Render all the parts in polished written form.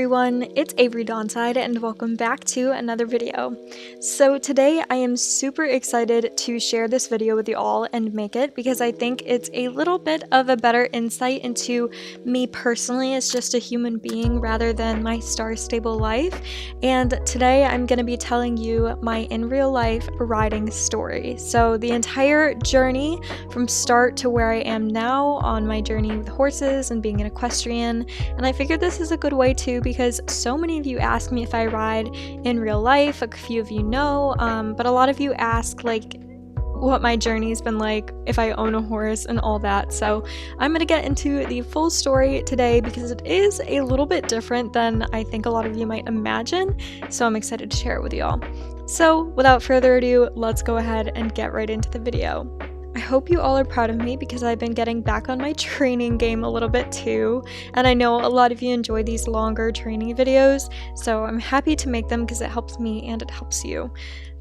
everyone, it's averydawnside and welcome back to another video. So today I am super excited to share this video with you all and make it because I think it's a little bit of a better insight into me personally as just a human being rather than my star-stable life. And today I'm going to be telling you my in real life riding story. So the entire journey from start to where I am now on my journey with horses and being an equestrian. And I figured this is a good way too because so many of you ask me if I ride in real life. A few of you know, but a lot of you ask like what my journey's been like, if I own a horse and all that. So I'm gonna get into the full story today because it is a little bit different than I think a lot of you might imagine. So I'm excited to share it with you all. So without further ado, let's go ahead and get right into the video. I hope you all are proud of me because I've been getting back on my training game a little bit too, and I know a lot of you enjoy these longer training videos, so I'm happy to make them because it helps me and it helps you.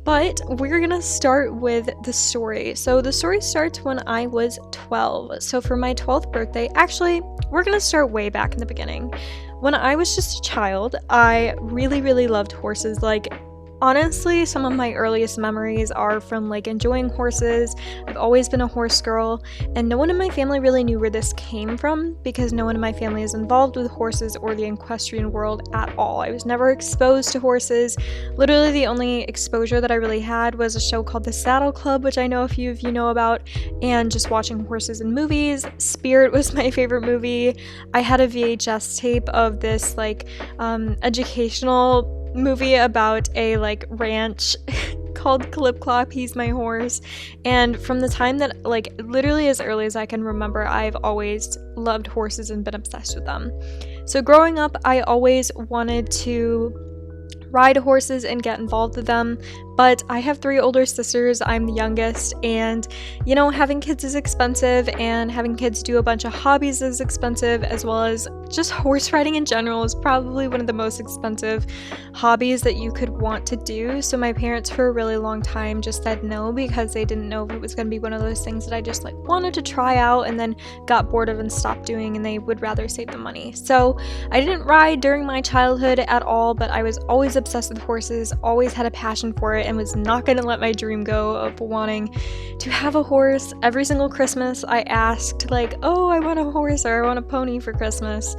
But we're gonna start with the story. So the story starts when I was 12. So for my 12th birthday, actually, we're gonna start way back in the beginning. When I was just a child, I really loved horses. Like, honestly, some of my earliest memories are from like enjoying horses. I've always been a horse girl, and no one in my family really knew where this came from because no one in my family is involved with horses or the equestrian world at all. I was never exposed to horses. Literally the only exposure that I really had was a show called The Saddle Club, which I know a few of you know about, and just watching horses in movies. Spirit was my favorite movie. I had a VHS tape of this like educational movie about a like ranch called 𝐿𝐿 He's My Horse, and from the time that like literally as early as I can remember, I've always loved horses and been obsessed with them. So growing up, I always wanted to ride horses and get involved with them, but I have 3 older sisters. I'm the youngest, and you know, having kids is expensive, and having kids do a bunch of hobbies is expensive, as well as just horse riding in general is probably one of the most expensive hobbies that you could want to do. So my parents for a really long time just said no because they didn't know if it was going to be one of those things that I just like wanted to try out and then got bored of and stopped doing, and they would rather save the money. So I didn't ride during my childhood at all, but I was always obsessed with horses, always had a passion for it, and was not going to let my dream go of wanting to have a horse. Every single Christmas I asked like, oh, I want a horse or I want a pony for Christmas.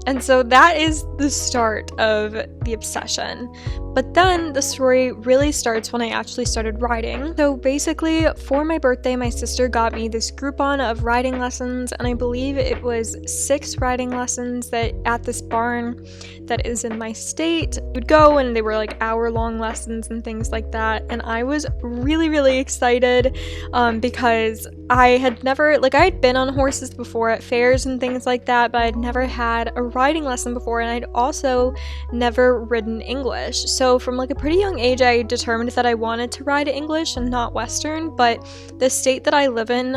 And so that is the start of the obsession. But then the story really starts when I actually started riding. So basically, for my birthday, my sister got me this Groupon of riding lessons, and I believe it was 6 riding lessons that at this barn that is in my state would go, and they were like hour-long lessons and things like that. And I was really excited because I had never, like, I had been on horses before at fairs and things like that, but I'd never had a riding lesson before, and I'd also never ridden English. So from like a pretty young age, I determined that I wanted to ride English and not Western, but the state that I live in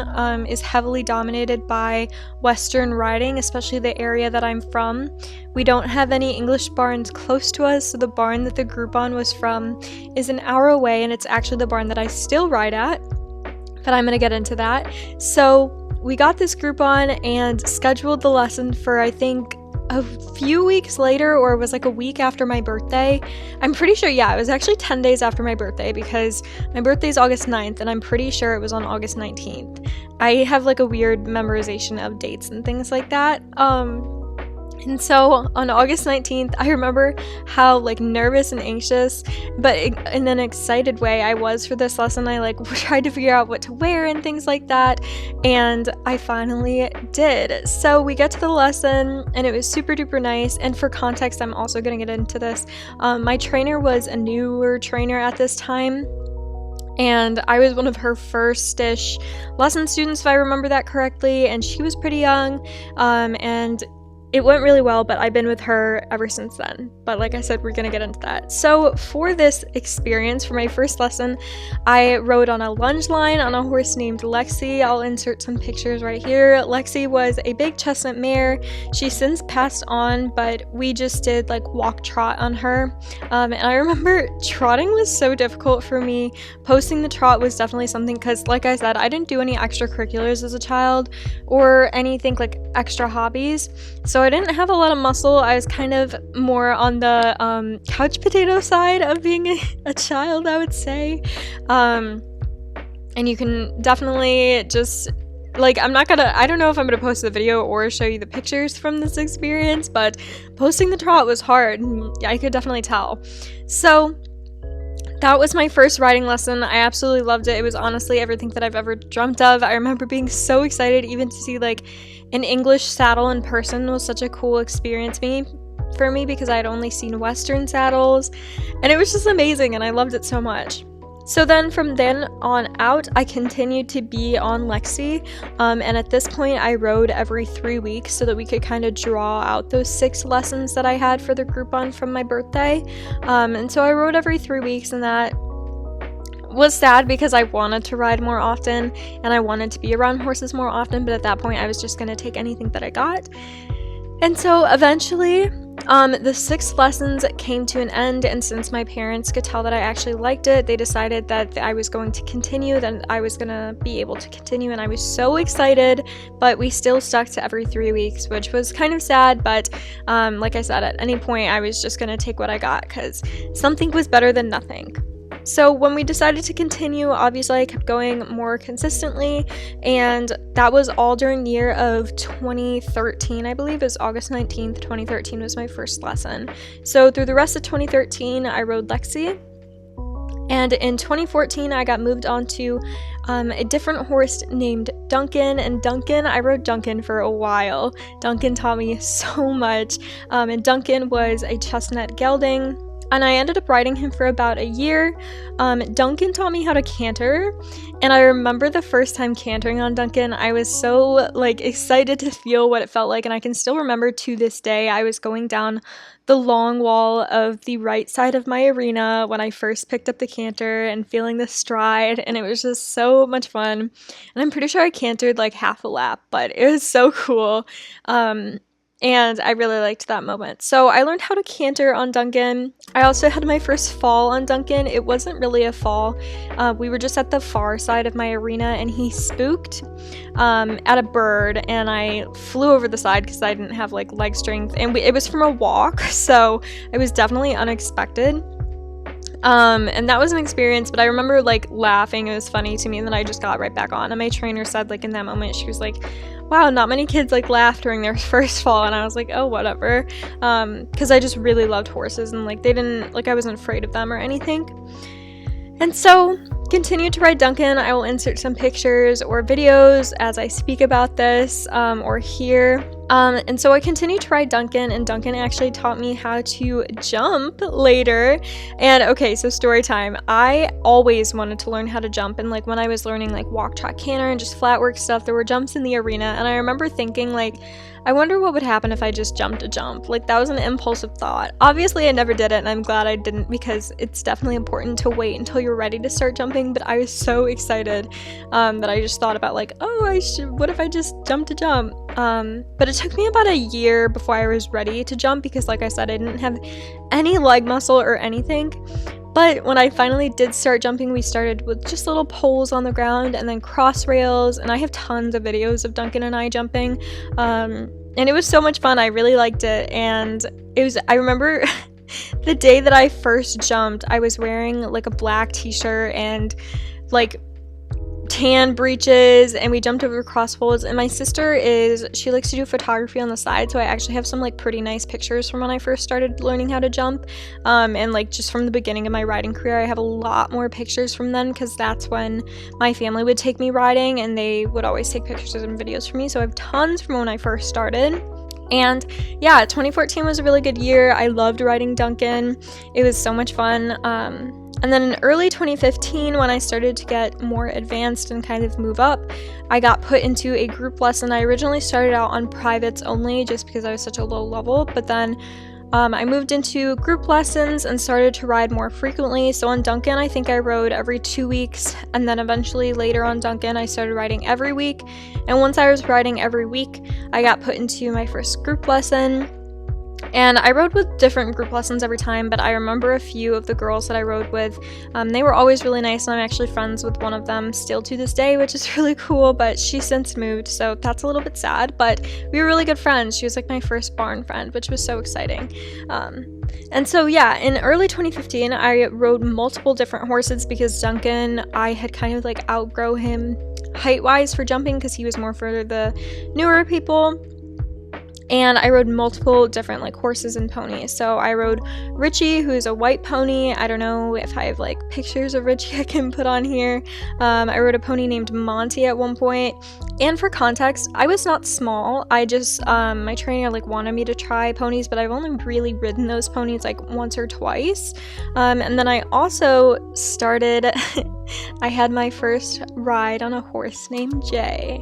is heavily dominated by Western riding, especially the area that I'm from. We don't have any English barns close to us, so the barn that the Groupon was from is an hour away, and it's actually the barn that I still ride at, but I'm gonna get into that. So we got this Groupon and scheduled the lesson for, I think, a few weeks later, or it was like a week after my birthday. I'm pretty sure, yeah, it was actually 10 days after my birthday because my birthday is August 9th, and I'm pretty sure it was on August 19th. I have like a weird memorization of dates and things like that. And so on August 19th, I remember how like nervous and anxious, but in an excited way I was for this lesson. I like tried to figure out what to wear and things like that, and I finally did. So we get to the lesson, and it was super duper nice. And for context, I'm also going to get into this. My trainer was a newer trainer at this time, and I was one of her first-ish lesson students, if I remember that correctly, and she was pretty young, and it went really well, but I've been with her ever since then. But like I said, we're gonna get into that. So for this experience, for my first lesson, I rode on a lunge line on a horse named Lexi. I'll insert some pictures right here. Lexi was a big chestnut mare. She's since passed on, but we just did like walk trot on her. And I remember trotting was so difficult for me. Posting the trot was definitely something, because like I said, I didn't do any extracurriculars as a child or anything like extra hobbies. So So I didn't have a lot of muscle. I was kind of more on the couch potato side of being a child, I would say. And you can definitely just, like, I don't know if I'm gonna post the video or show you the pictures from this experience, but posting the trot was hard. I could definitely tell. So that was my first riding lesson. I absolutely loved it. It was honestly everything that I've ever dreamt of. I remember being so excited even to see like an English saddle in person was such a cool experience for me because I had only seen Western saddles, and it was just amazing and I loved it so much. So then from then on out, I continued to be on лек시, and at this point I rode every 3 weeks so that we could kind of draw out those 6 lessons that I had for the Groupon from my birthday. And so I rode every 3 weeks, and that was sad because I wanted to ride more often and I wanted to be around horses more often, but at that point I was just going to take anything that I got. And so eventually the 6 lessons came to an end, and since my parents could tell that I actually liked it, they decided that I was going to continue, then I was going to be able to continue, and I was so excited, but we still stuck to every 3 weeks, which was kind of sad, but like I said, at any point I was just going to take what I got because something was better than nothing. So when we decided to continue, obviously I kept going more consistently, and that was all during the year of 2013, I believe. It was August 19th, 2013 was my first lesson. So through the rest of 2013, I rode лек시, and in 2014, I got moved on to a different horse named Duncan, and I rode Duncan for a while. Duncan taught me so much, and Duncan was a chestnut gelding, and I ended up riding him for about a year. Duncan taught me how to canter, and I remember the first time cantering on Duncan, I was so like excited to feel what it felt like, and I can still remember to this day, I was going down the long wall of the right side of my arena when I first picked up the canter and feeling the stride, and it was just so much fun. And I'm pretty sure I cantered like half a lap, but it was so cool. And I really liked that moment. So I learned how to canter on Duncan. I also had my first fall on Duncan. It wasn't really a fall. We were just at the far side of my arena, and he spooked at a bird, and I flew over the side because I didn't have like leg strength, and it was from a walk, so it was definitely unexpected. And that was an experience, but I remember like laughing. It was funny to me, and then I just got right back on. And my trainer said like in that moment, she was like, wow, not many kids like laugh during their first fall, and I was like, oh, whatever, because I just really loved horses, and like I wasn't afraid of them or anything. And so continue to ride Duncan. I will insert some pictures or videos as I speak about this or here. And so I continued to ride Duncan, and Duncan actually taught me how to jump later. And okay, so story time. I always wanted to learn how to jump, and like when I was learning like walk, trot, canter, and just flat work stuff, there were jumps in the arena, and I remember thinking like, I wonder what would happen if I just jumped a jump. Like that was an impulsive thought. Obviously I never did it, and I'm glad I didn't, because it's definitely important to wait until you're ready to start jumping. But I was so excited that I just thought about like, oh, what if I just jumped a jump? But it took me about a year before I was ready to jump, because like I said, I didn't have any leg muscle or anything. But when I finally did start jumping, we started with just little poles on the ground and then cross rails, and I have tons of videos of Duncan and I jumping, and it was so much fun. I really liked it, and I remember the day that I first jumped, I was wearing like a black t-shirt and like tan breeches, and we jumped over cross poles, and my sister she likes to do photography on the side, so I actually have some like pretty nice pictures from when I first started learning how to jump, and like just from the beginning of my riding career. I have a lot more pictures from then, because that's when my family would take me riding, and they would always take pictures and videos for me, so I have tons from when I first started. And yeah, 2014 was a really good year. I loved riding Duncan. It was so much fun. And then in early 2015, when I started to get more advanced and kind of move up, I got put into a group lesson. I originally started out on privates only just because I was such a low level, but then I moved into group lessons and started to ride more frequently. So on Duncan, I think I rode every 2 weeks, and then eventually later on Duncan, I started riding every week. And once I was riding every week, I got put into my first group lesson. And I rode with different group lessons every time, but I remember a few of the girls that I rode with. They were always really nice, and I'm actually friends with one of them still to this day, which is really cool, but she's since moved, so that's a little bit sad, but we were really good friends. She was like my first barn friend, which was so exciting. And so yeah, in early 2015, I rode multiple different horses because Duncan, I had kind of like outgrow him height-wise for jumping because he was more for the newer people. And I rode multiple different like horses and ponies. So I rode Richie, who is a white pony. I don't know if I have like pictures of Richie I can put on here. I rode a pony named Monty at one point. And for context, I was not small. I just, my trainer like wanted me to try ponies, but I've only really ridden those ponies like once or twice. And then I also started, I had my first ride on a horse named Jay.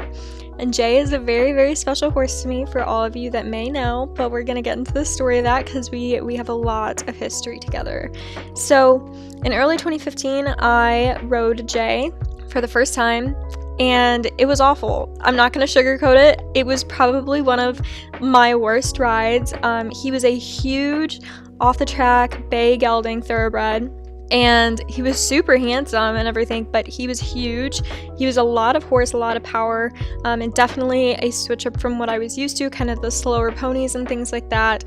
And Jay is a very, very special horse to me for all of you that may know, but we're going to get into the story of that because we have a lot of history together. So in early 2015, I rode Jay for the first time, and it was awful. I'm not going to sugarcoat it. It was probably one of my worst rides. He was a huge, off-the-track, bay gelding thoroughbred. And he was super handsome and everything, but he was huge. He was a lot of horse, a lot of power, and definitely a switch up from what I was used to, kind of the slower ponies and things like that.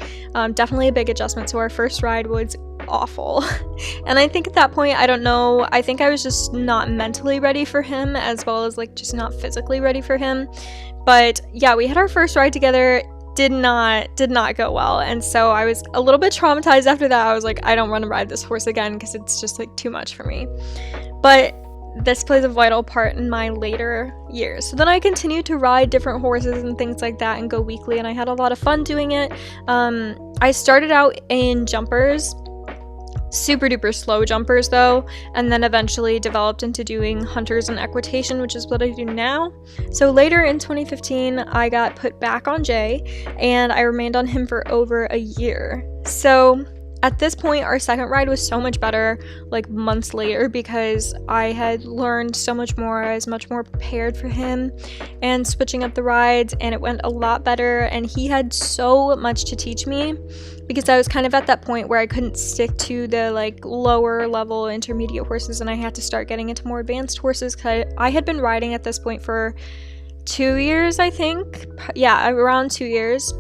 Definitely a big adjustment. So our first ride was awful. And I think at that point, I don't know, I think I was just not mentally ready for him, as well as like just not physically ready for him. But yeah, we had our first ride together. Did not go well, and so I was a little bit traumatized after that. I was like, I don't want to ride this horse again because it's just like too much for me. But this plays a vital part in my later years. So then I continued to ride different horses and things like that and go weekly, and I had a lot of fun doing it. I started out in jumpers, super duper slow jumpers though, and then eventually developed into doing hunters and equitation, which is what I do now. So later in 2015, I got put back on Jay, and I remained on him for over a year. So at this point, our second ride was so much better, like months later, because I had learned so much more. I was much more prepared for him and switching up the rides, and it went a lot better, and he had so much to teach me because I was kind of at that point where I couldn't stick to the like lower level intermediate horses, and I had to start getting into more advanced horses because I had been riding at this point for 2 years, I think. Yeah, around 2 years,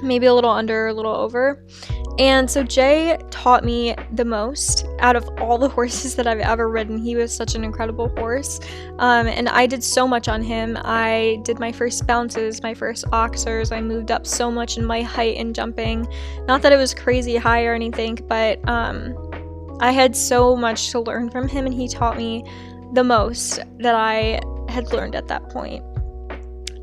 maybe a little under, a little over. And so Jay taught me the most out of all the horses that I've ever ridden. He was such an incredible horse, and I did so much on him. I did my first bounces, my first oxers. I moved up so much in my height and jumping. Not that it was crazy high or anything, but I had so much to learn from him, and he taught me the most that I had learned at that point.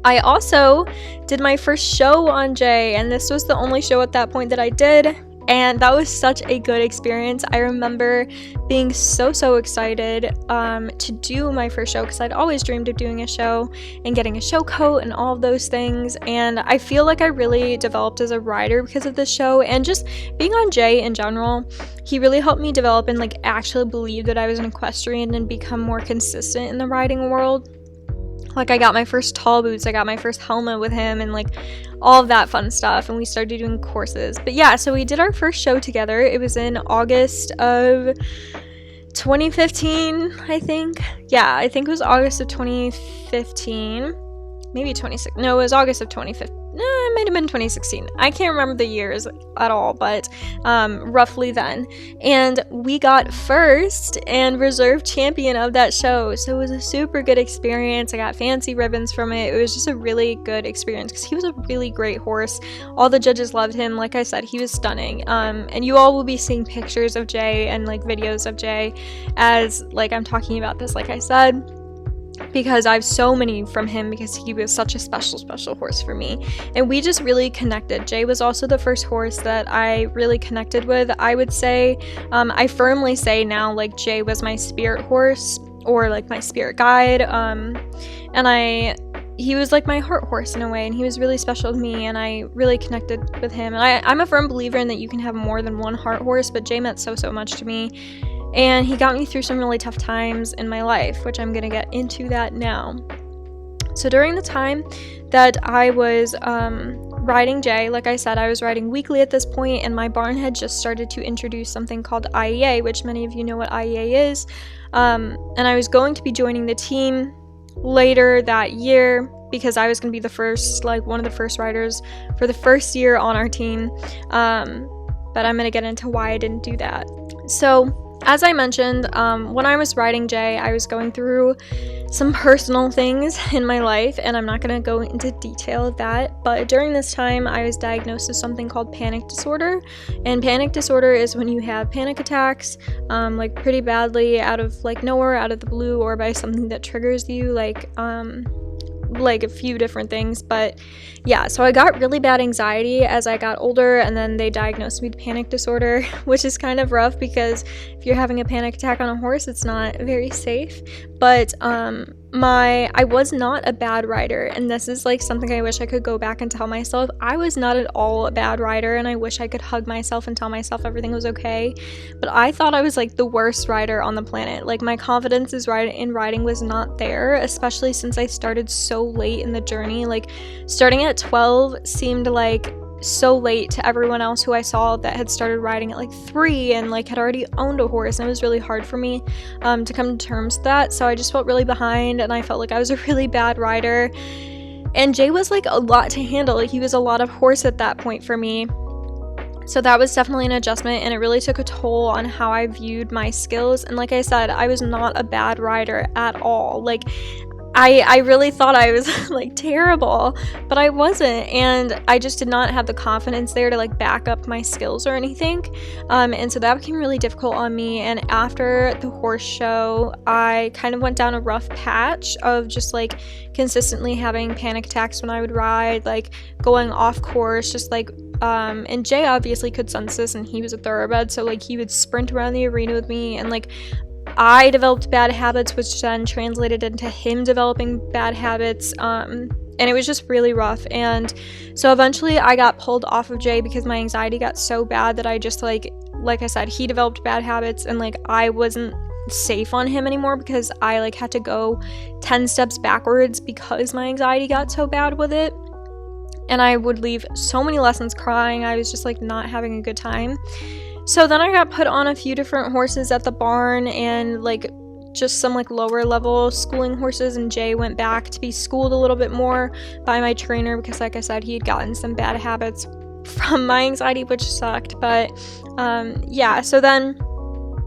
I also did my first show on Jay, and this was the only show at that point that I did, and that was such a good experience. I remember being so excited to do my first show because I'd always dreamed of doing a show and getting a show coat and all of those things, and I feel like I really developed as a rider because of this show, and just being on Jay in general. He really helped me develop and like actually believe that I was an equestrian and become more consistent in the riding world. Like, I got my first tall boots, I got my first helmet with him, and like all of that fun stuff, and we started doing courses. But yeah, so we did our first show together. It was in August of 2015, I think. Yeah, I think it was August of 2015. Maybe 26. No, it was August of 2015. No, it might have been 2016. I can't remember the years at all, but roughly then. And we got first and reserve champion of that show. So it was a super good experience. I got fancy ribbons from it. It was just a really good experience because he was a really great horse. All the judges loved him. Like I said, he was stunning. And you all will be seeing pictures of Jay and like videos of Jay as like I'm talking about this, like I said, because I have so many from him because he was such a special horse for me, and we just really connected. Jay was also the first horse that I really connected with, I would say. I firmly say now, like, Jay was my spirit horse, or like my spirit guide, and he was like my heart horse in a way, and he was really special to me, and I really connected with him. And I'm a firm believer in that you can have more than one heart horse, but Jay meant so much to me. And he got me through some really tough times in my life, which I'm going to get into that now. So during the time that I was riding J. Like I said, I was riding weekly at this point, and my barn had just started to introduce something called IEA, which many of you know what IEA is. And I was going to be joining the team later that year because I was going to be the first, like one of the first riders for the first year on our team. But I'm going to get into why I didn't do that. So as I mentioned, when I was riding J, I was going through some personal things in my life, and I'm not going to go into detail of that, but during this time, I was diagnosed with something called panic disorder, and panic disorder is when you have panic attacks, like pretty badly out of like nowhere, out of the blue, or by something that triggers you, like a few different things. But yeah, so I got really bad anxiety as I got older, and then they diagnosed me with panic disorder, which is kind of rough because if you're having a panic attack on a horse, it's not very safe. But I was not a bad rider, and this is like something I wish I could go back and tell myself. I was not at all a bad rider, and I wish I could hug myself and tell myself everything was okay. But I thought I was like the worst rider on the planet. Like my confidence in riding was not there, especially since I started so late in the journey. Like starting at 12 seemed like so late to everyone else who I saw that had started riding at like 3 and like had already owned a horse, and it was really hard for me to come to terms with that. So I just felt really behind, and I felt like I was a really bad rider, and Jay was like a lot to handle. He was a lot of horse at that point for me, so that was definitely an adjustment, and it really took a toll on how I viewed my skills. And like I said, I was not a bad rider at all. Like I really thought I was like terrible, but I wasn't, and I just did not have the confidence there to like back up my skills or anything, and so that became really difficult on me. And after the horse show, I kind of went down a rough patch of just like consistently having panic attacks when I would ride, like going off course, just like and Jay obviously could sense this, and he was a thoroughbred, so like he would sprint around the arena with me, and like I developed bad habits, which then translated into him developing bad habits, and it was just really rough. And so eventually I got pulled off of Jay because my anxiety got so bad that I just like I said, he developed bad habits, and like I wasn't safe on him anymore because I like had to go 10 steps backwards because my anxiety got so bad with it, and I would leave so many lessons crying. I was just like not having a good time. So then I got put on a few different horses at the barn, and like just some like lower level schooling horses, and Jay went back to be schooled a little bit more by my trainer because like I said, he had gotten some bad habits from my anxiety, which sucked. But yeah, so then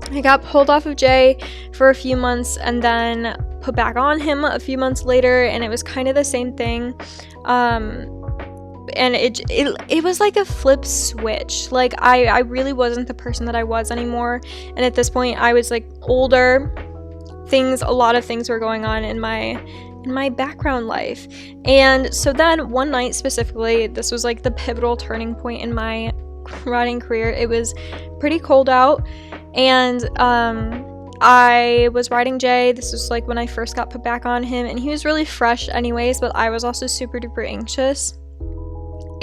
I got pulled off of Jay for a few months and then put back on him a few months later, and it was kind of the same thing. And it was like a flip switch. Like I really wasn't the person that I was anymore, and at this point I was like older. A lot of things were going on in my background life, and so then one night specifically, this was like the pivotal turning point in my riding career. It was pretty cold out, and I was riding Jay. This was like when I first got put back on him, and he was really fresh anyways, but I was also super duper anxious.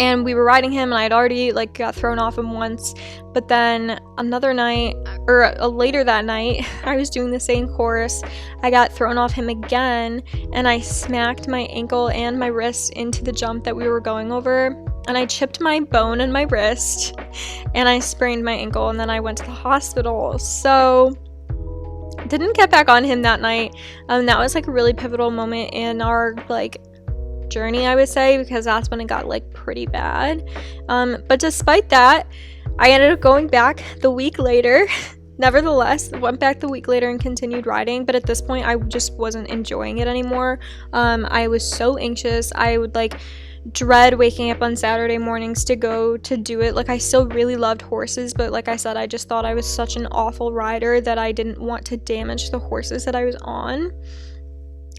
And we were riding him, and I'd already like got thrown off him once, but then another night, or later that night, I was doing the same course. I got thrown off him again, and I smacked my ankle and my wrist into the jump that we were going over, and I chipped my bone in my wrist, and I sprained my ankle, and then I went to the hospital. So didn't get back on him that night. That was like a really pivotal moment in our like journey, I would say, because that's when it got like pretty bad. But despite that, I ended up going back the week later. Nevertheless, went back the week later and continued riding, but at this point I just wasn't enjoying it anymore. I was so anxious. I would like dread waking up on Saturday mornings to go to do it. Like I still really loved horses, but like I said, I just thought I was such an awful rider that I didn't want to damage the horses that I was on.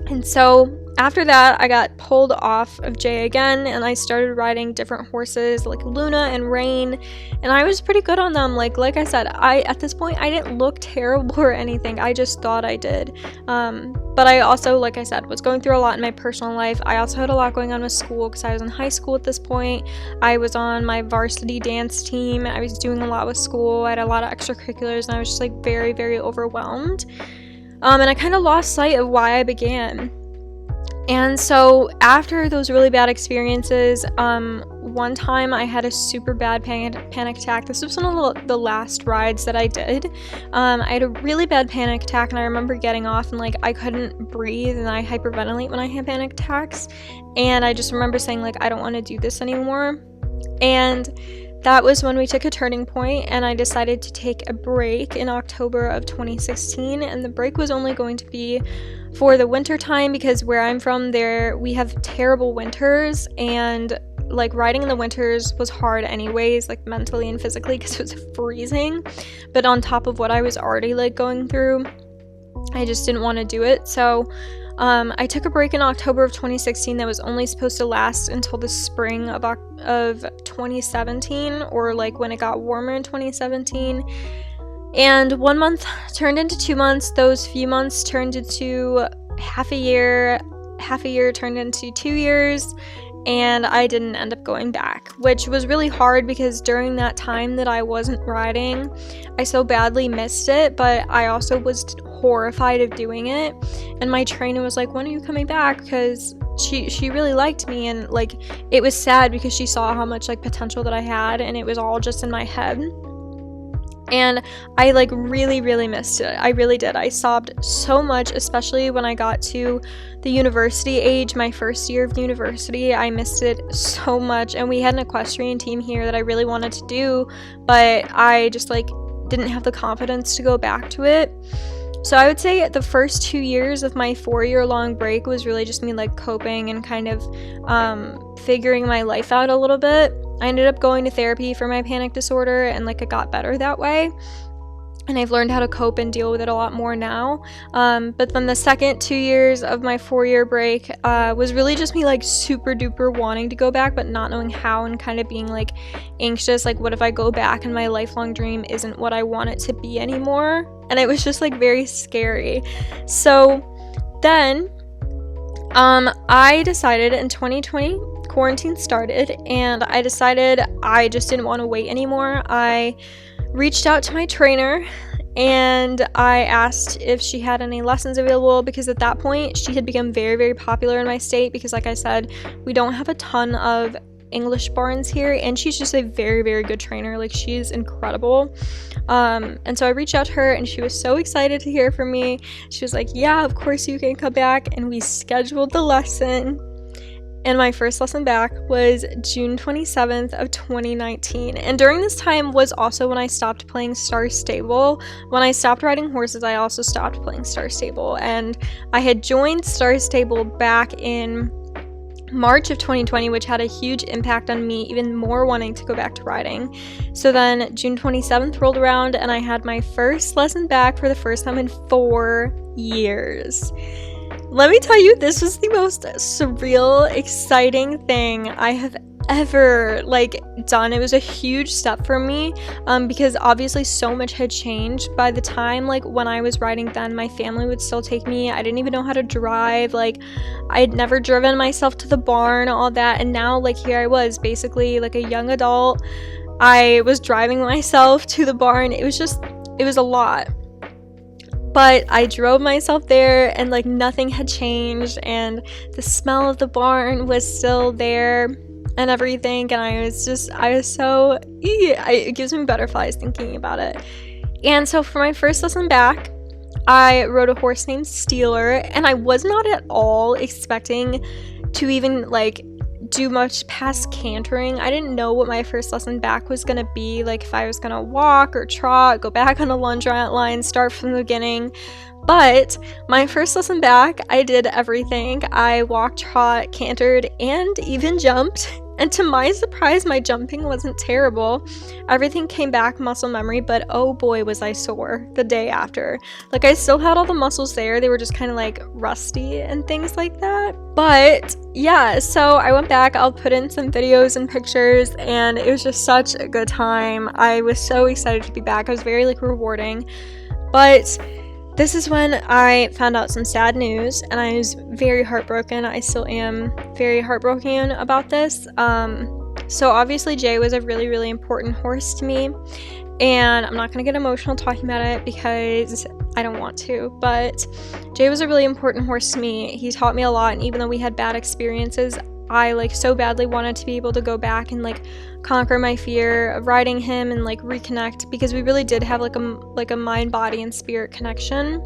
And so after that, I got pulled off of Jay again, and I started riding different horses like Luna and Rain, and I was pretty good on them. Like I said, at this point I didn't look terrible or anything. I just thought I did. But I also, like I said, was going through a lot in my personal life. I also had a lot going on with school because I was in high school at this point. I was on my varsity dance team. I was doing a lot with school. I had a lot of extracurriculars, and I was just like very, very overwhelmed. And I kind of lost sight of why I began. And so after those really bad experiences, one time I had a super bad panic attack. This was one of the last rides that I did. I had a really bad panic attack, and I remember getting off and like I couldn't breathe, and I hyperventilate when I have panic attacks. And I just remember saying like, I don't want to do this anymore. And that was when we took a turning point, and I decided to take a break in October of 2016. And the break was only going to be for the winter time, because where I'm from, we have terrible winters, and like riding in the winters was hard anyways, like mentally and physically, because it was freezing. But on top of what I was already like going through, I just didn't want to do it. So I took a break in October of 2016 that was only supposed to last until the spring of 2017, or like when it got warmer in 2017. And 1 month turned into 2 months. Those few months turned into half a year. Half a year turned into 2 years. And I didn't end up going back, which was really hard because during that time that I wasn't riding, I so badly missed it, but I also was horrified of doing it. And my trainer was like, when are you coming back? Because she really liked me, and like it was sad because she saw how much like potential that I had, and it was all just in my head. And I like really missed it. I really did. I sobbed so much, especially when I got to the university age, my first year of university. I missed it so much. And we had an equestrian team here that I really wanted to do, but I just like didn't have the confidence to go back to it. So I would say the first 2 years of my 4-year-long break was really just me like coping and kind of figuring my life out a little bit. I ended up going to therapy for my panic disorder, and like it got better that way. And I've learned how to cope and deal with it a lot more now. But then the second 2 years of my 4-year break was really just me like super duper wanting to go back, but not knowing how, and kind of being like anxious, like what if I go back and my lifelong dream isn't what I want it to be anymore? And it was just like very scary. So then I decided in 2020, quarantine started, and I decided I just didn't want to wait anymore. I reached out to my trainer and I asked if she had any lessons available, because at that point she had become very popular in my state, because like I said, we don't have a ton of English barns here, and she's just a very good trainer. Like, she's incredible. And so I reached out to her, and she was so excited to hear from me. She was like, yeah, of course you can come back. And we scheduled the lesson. And my first lesson back was June 27th of 2019. And during this time was also when I stopped playing Star Stable. When I stopped riding horses, I also stopped playing Star Stable. And I had joined Star Stable back in March of 2020, which had a huge impact on me even more wanting to go back to riding. So then June 27th rolled around, and I had my first lesson back for the first time in 4 years. Let me tell you, this was the most surreal, exciting thing I have ever done. It was a huge step for me, because obviously so much had changed. By the time when I was riding then, my family would still take me. I didn't even know how to drive. I had never driven myself to the barn, all that, and now here I was, basically a young adult. I was driving myself to the barn. It was a lot. But I drove myself there, and nothing had changed, and the smell of the barn was still there and everything, and I was so, it gives me butterflies thinking about it. And so for my first lesson back, I rode a horse named Steeler, and I was not at all expecting to even do much past cantering. I didn't know what my first lesson back was gonna be, if I was gonna walk or trot, go back on a lunge line, start from the beginning. But my first lesson back, I did everything. I walked, trot, cantered, and even jumped. And to my surprise, my jumping wasn't terrible. Everything came back muscle memory, but oh boy was I sore the day after. I still had all the muscles there. They were just kind of rusty and things like that. But yeah, so I went back. I'll put in some videos and pictures, and it was just such a good time. I was so excited to be back. It was very rewarding. But this is when I found out some sad news, and I was very heartbroken. I still am very heartbroken about this. So obviously Jay was a really important horse to me, and I'm not gonna get emotional talking about it because I don't want to, but Jay was a really important horse to me. He taught me a lot, and even though we had bad experiences, I like so badly wanted to be able to go back and like conquer my fear of riding him and like reconnect, because we really did have like a mind, body, and spirit connection.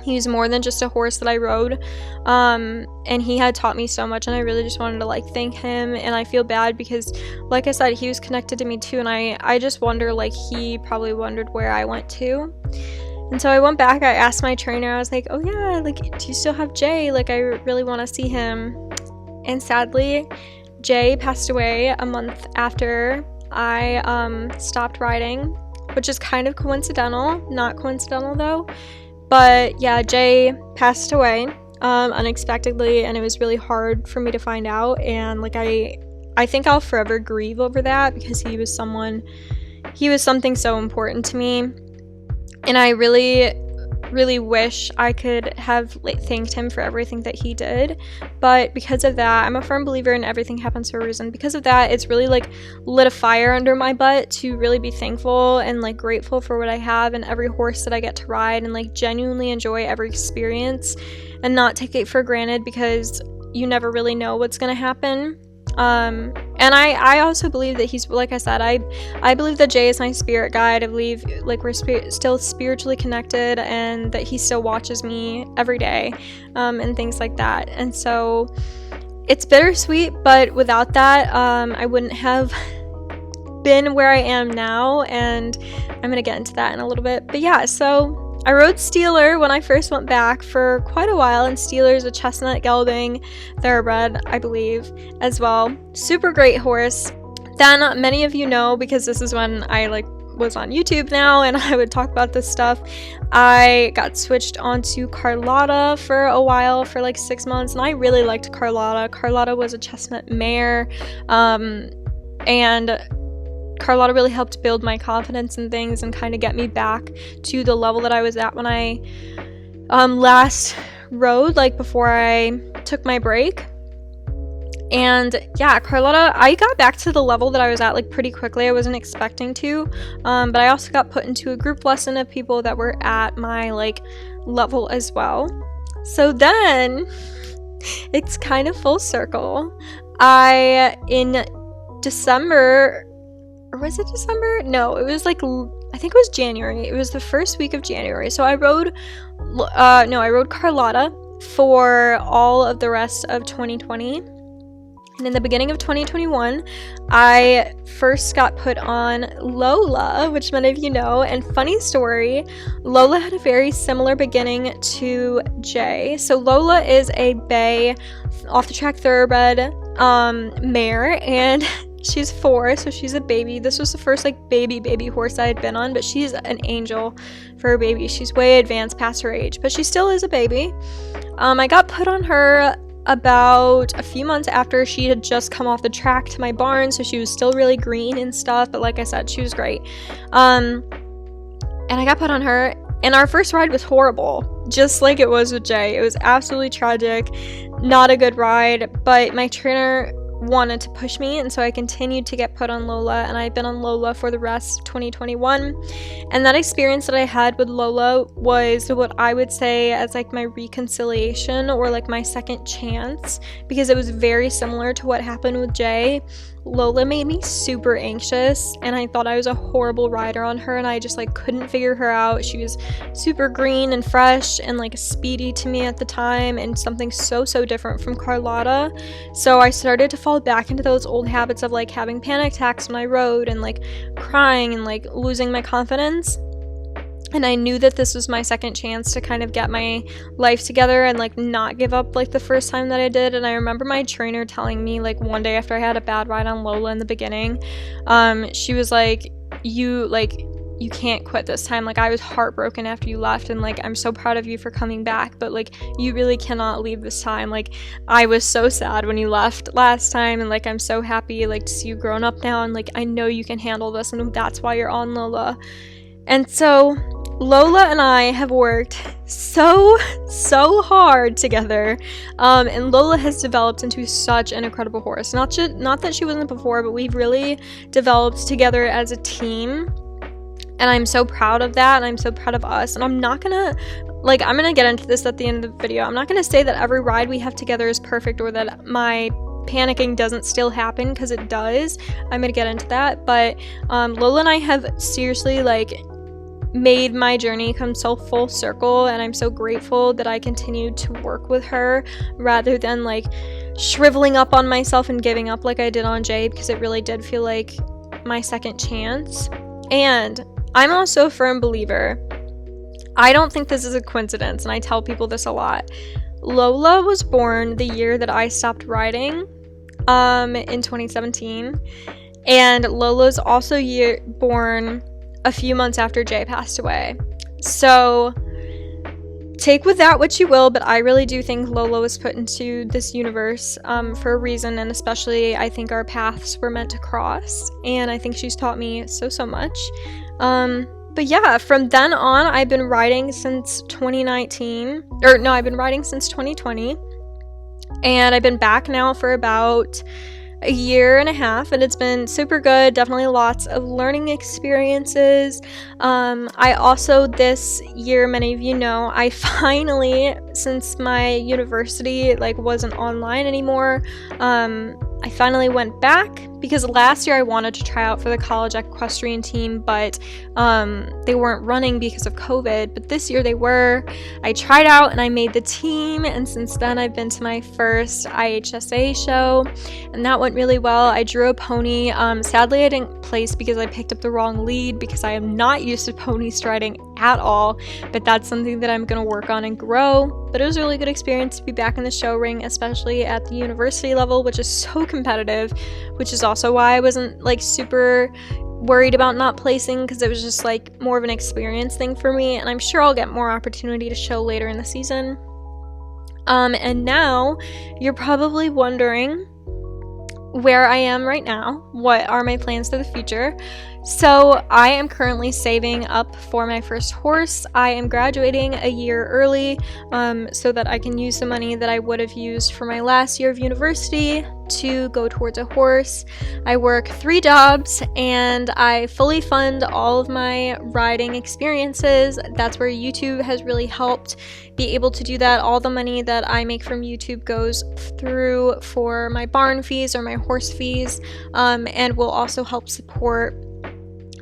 He was more than just a horse that I rode, and he had taught me so much, and I really just wanted to like thank him. And I feel bad because, like I said, he was connected to me too, and I just wonder, like, he probably wondered where I went to. And so I went back, I asked my trainer, I was like, oh yeah, like, do you still have Jay? Like, I really want to see him. And sadly, Jay passed away a month after I stopped riding, which is kind of coincidental. Not coincidental though. But yeah, Jay passed away unexpectedly, and it was really hard for me to find out. And like I think I'll forever grieve over that, because he was something so important to me. And I really wish I could have thanked him for everything that he did, but because of that, I'm a firm believer in everything happens for a reason. Because of that, it's really like lit a fire under my butt to really be thankful and like grateful for what I have and every horse that I get to ride, and like genuinely enjoy every experience and not take it for granted, because you never really know what's gonna happen. And I also believe that he's, like I said, I believe that Jay is my spirit guide. I believe like we're still spiritually connected, and that he still watches me every day, and things like that. And so it's bittersweet, but without that, I wouldn't have been where I am now, and I'm gonna get into that in a little bit. But yeah, so I rode Steeler when I first went back for quite a while, and Steeler is a chestnut gelding thoroughbred, I believe, as well. Super great horse. Then many of you know, because this is when I like was on YouTube now and I would talk about this stuff, I got switched onto Carlotta for a while, for like 6 months, and I really liked Carlotta. Carlotta was a chestnut mare, and Carlotta really helped build my confidence in things and kind of get me back to the level that I was at when I last rode, like before I took my break. And yeah, Carlotta, I got back to the level that I was at like pretty quickly. I wasn't expecting to, but I also got put into a group lesson of people that were at my like level as well. So then it's kind of full circle. In December, or was it December? No, it was like, I think it was January. It was the first week of January. So I rode Carlotta for all of the rest of 2020. And in the beginning of 2021, I first got put on Lola, which many of you know. And funny story, Lola had a very similar beginning to Jay. So Lola is a bay, off-the-track thoroughbred mare, and she's 4, so she's a baby. This was the first like baby horse I had been on, but she's an angel for a baby. She's way advanced past her age, but she still is a baby. I got put on her about a few months after she had just come off the track to my barn, so she was still really green and stuff, but like I said, she was great. And I got put on her, and our first ride was horrible, just like it was with Jay. It was absolutely tragic, not a good ride, but my trainer wanted to push me, and so I continued to get put on Lola, and I've been on Lola for the rest of 2021. And that experience that I had with Lola was what I would say as like my reconciliation, or like my second chance, because it was very similar to what happened with Jay. Lola made me super anxious, and I thought I was a horrible rider on her, and I just like couldn't figure her out. She was super green and fresh and like speedy to me at the time, and something so different from Carlotta. So I started to fall back into those old habits of like having panic attacks when I rode, and like crying and like losing my confidence. And I knew that this was my second chance to kind of get my life together and like not give up like the first time that I did. And I remember my trainer telling me like one day after I had a bad ride on Lola in the beginning, she was like, you can't quit this time. Like, I was heartbroken after you left, and like I'm so proud of you for coming back, but like you really cannot leave this time. Like, I was so sad when you left last time, and like I'm so happy like to see you grown up now, and like I know you can handle this, and that's why you're on Lola. And so Lola and I have worked so hard together, and Lola has developed into such an incredible horse. Not that she wasn't before, but we've really developed together as a team. And I'm so proud of that, and I'm so proud of us. And I'm gonna get into this at the end of the video. I'm not gonna say that every ride we have together is perfect, or that my panicking doesn't still happen, because it does. I'm gonna get into that. But Lola and I have seriously like made my journey come so full circle, and I'm so grateful that I continued to work with her rather than like shriveling up on myself and giving up like I did on Jay, because it really did feel like my second chance. And I'm also a firm believer, I don't think this is a coincidence, and I tell people this a lot. Lola was born the year that I stopped riding, in 2017, and Lola's also born a few months after Jay passed away. So take with that what you will, but I really do think Lola was put into this universe for a reason, and especially I think our paths were meant to cross, and I think she's taught me so much. But yeah, from then on, I've been riding since 2019, or no, I've been riding since 2020, and I've been back now for about a year and a half, and it's been super good. Definitely lots of learning experiences. I also, this year, many of you know, I finally, since my university like wasn't online anymore, I finally went back, because last year I wanted to try out for the college equestrian team, but they weren't running because of COVID. But this year they were. I tried out and I made the team, and since then I've been to my first IHSA show, and that went really well. I drew a pony. Sadly I didn't place because I picked up the wrong lead, because I am not used to pony striding at all, but that's something that I'm gonna work on and grow. But it was a really good experience to be back in the show ring, especially at the university level, which is so competitive, which is also why I wasn't like super worried about not placing, because it was just like more of an experience thing for me, and I'm sure I'll get more opportunity to show later in the season. And now you're probably wondering where I am right now. What are my plans for the future? So I am currently saving up for my first horse. I am graduating a year early, so that I can use the money that I would have used for my last year of university to go towards a horse. I work 3 jobs, and I fully fund all of my riding experiences. That's where YouTube has really helped be able to do that. All the money that I make from YouTube goes through for my barn fees or my horse fees, and will also help support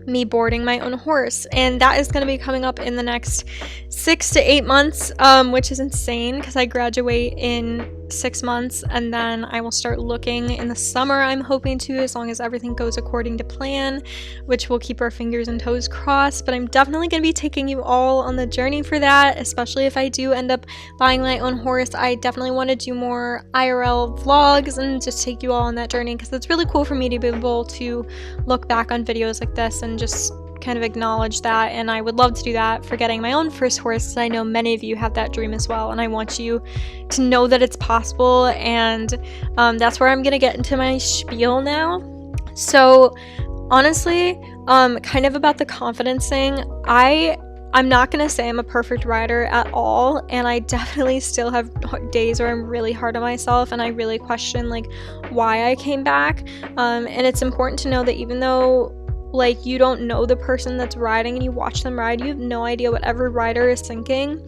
me boarding my own horse, and that is going to be coming up in the next 6 to 8 months, which is insane, because I graduate in 6 months, and then I will start looking in the summer, I'm hoping to, as long as everything goes according to plan, which we'll keep our fingers and toes crossed. But I'm definitely going to be taking you all on the journey for that, especially if I do end up buying my own horse. I definitely want to do more IRL vlogs and just take you all on that journey, because it's really cool for me to be able to look back on videos like this and just kind of acknowledge that. And I would love to do that for getting my own first horse. I know many of you have that dream as well, and I want you to know that it's possible. And that's where I'm gonna get into my spiel now. So honestly, kind of about the confidence thing, I'm not gonna say I'm a perfect rider at all, and I definitely still have days where I'm really hard on myself and I really question like why I came back. And it's important to know that even though like you don't know the person that's riding and you watch them ride, you have no idea what every rider is thinking.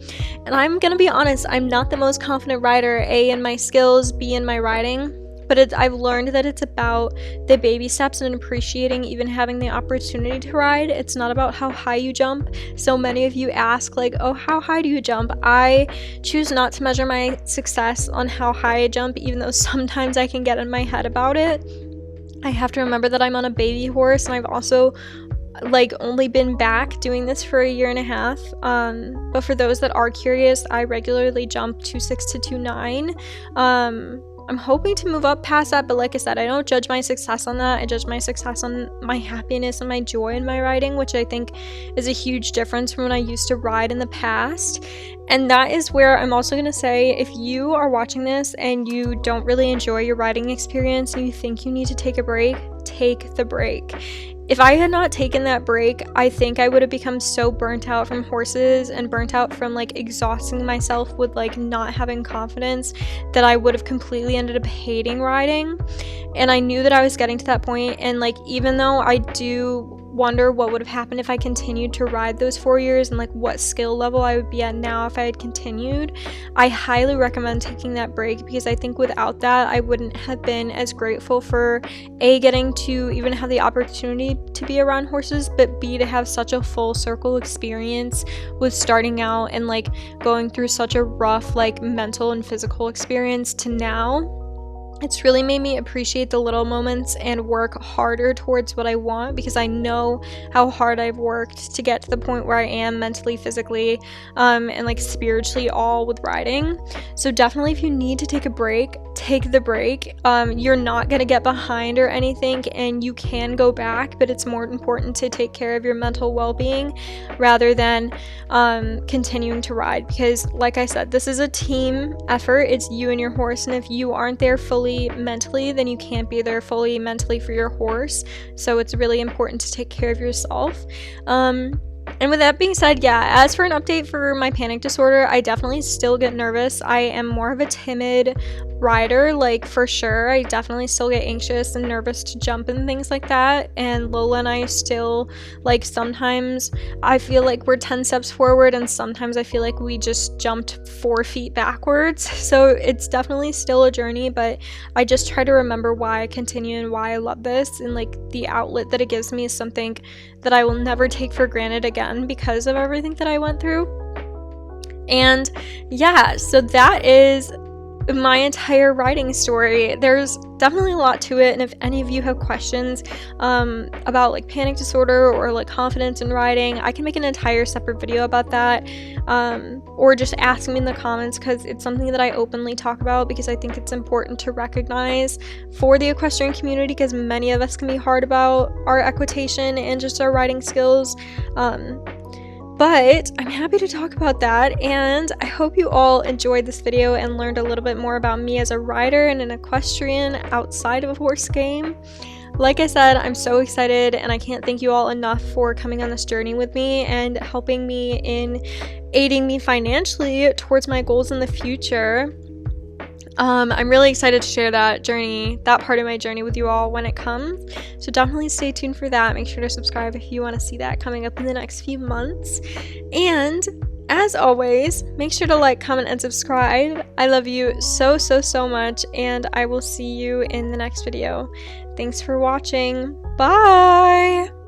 And I'm gonna be honest, I'm not the most confident rider, A, in my skills, B, in my riding, but I've learned that it's about the baby steps and appreciating even having the opportunity to ride. It's not about how high you jump. So many of you ask like, oh, how high do you jump? I choose not to measure my success on how high I jump, even though sometimes I can get in my head about it. I have to remember that I'm on a baby horse, and I've also like only been back doing this for a year and a half. But for those that are curious, I regularly jump 2.6 to 2.9. I'm hoping to move up past that, but like I said, I don't judge my success on that. I judge my success on my happiness and my joy in my riding, which I think is a huge difference from when I used to ride in the past. And that is where I'm also going to say, if you are watching this and you don't really enjoy your riding experience and you think you need to take a break, take the break. If I had not taken that break, I think I would have become so burnt out from horses and burnt out from like exhausting myself with like not having confidence that I would have completely ended up hating riding. And I knew that I was getting to that point, and like even though I do wonder what would have happened if I continued to ride those 4 years and like what skill level I would be at now if I had continued, I highly recommend taking that break, because I think without that I wouldn't have been as grateful for A, getting to even have the opportunity to be around horses, but B, to have such a full circle experience with starting out and like going through such a rough like mental and physical experience to now. It's really made me appreciate the little moments and work harder towards what I want, because I know how hard I've worked to get to the point where I am mentally, physically, and like spiritually all with riding. So definitely, if you need to take a break, take the break. You're not gonna get behind or anything, and you can go back, but it's more important to take care of your mental well-being rather than continuing to ride, because like I said, this is a team effort. It's you and your horse, and if you aren't there fully mentally, then you can't be there fully mentally for your horse. So it's really important to take care of yourself. And with that being said, yeah, as for an update for my panic disorder, I definitely still get nervous. I am more of a timid rider, like for sure. I definitely still get anxious and nervous to jump and things like that. And Lola and I still, like, sometimes I feel like we're 10 steps forward, and sometimes I feel like we just jumped 4 feet backwards. So it's definitely still a journey, but I just try to remember why I continue and why I love this, and like the outlet that it gives me is something that I will never take for granted again because of everything that I went through. And yeah, so that is my entire riding story. There's definitely a lot to it, and if any of you have questions about like panic disorder or like confidence in riding, I can make an entire separate video about that, or just ask me in the comments, because it's something that I openly talk about, because I think it's important to recognize for the equestrian community, because many of us can be hard about our equitation and just our riding skills. But I'm happy to talk about that, and I hope you all enjoyed this video and learned a little bit more about me as a rider and an equestrian outside of a horse game. Like I said, I'm so excited, and I can't thank you all enough for coming on this journey with me and helping me in aiding me financially towards my goals in the future. I'm really excited to share that part of my journey with you all when it comes. So definitely stay tuned for that. Make sure to subscribe if you want to see that coming up in the next few months. And as always, make sure to like, comment, and subscribe. I love you so, so, so much, and I will see you in the next video. Thanks for watching. Bye!